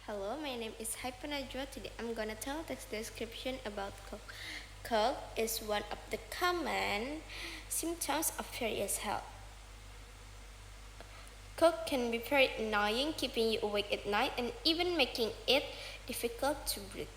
Hello, my name is Hypanajwa. Today I'm gonna tell the description about cough. Cough is one of the common symptoms of various health. Cough can be very annoying, keeping you awake at night and even making it difficult to breathe.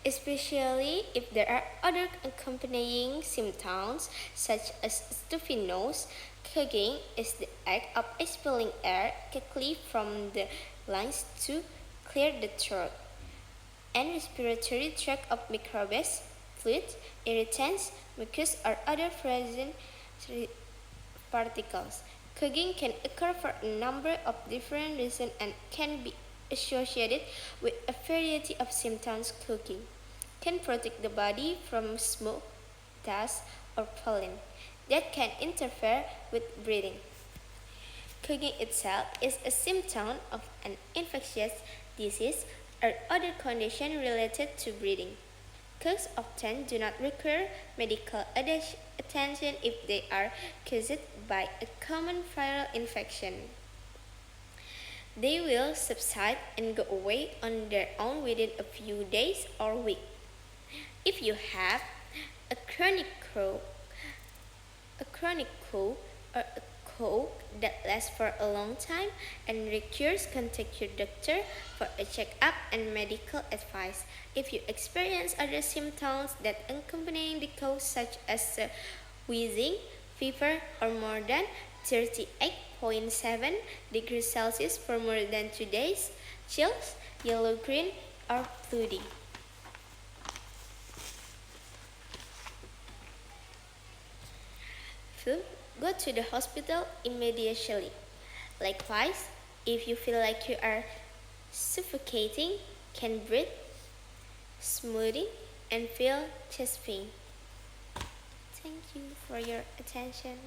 Especially if there are other accompanying symptoms such as stuffy nose. Coughing is the act of expelling air quickly from the lungs to clear the throat and respiratory tract of microbes, fluids, irritants, mucus, or other foreign particles. Coughing can occur for a number of different reasons and can be associated with a variety of symptoms. Coughing can protect the body from smoke, dust, or pollen that can interfere with breathing. Coughing itself is a symptom of an infectious disease or other condition related to breathing. Coughs often do not require medical attention if they are caused by a common viral infection. They will subside and go away on their own within a few days or weeks. If you have a chronic cough or a cough that lasts for a long time and recurs, contact your doctor for a checkup and medical advice. If you experience other symptoms that accompany the cough, such as wheezing, fever, or more than 38.7 degrees Celsius for more than 2 days, chills, yellow-green, or bloody. Go to the hospital immediately. Likewise, if you feel like you are suffocating, can't breathe, smoothing, and feel chest pain. Thank you for your attention.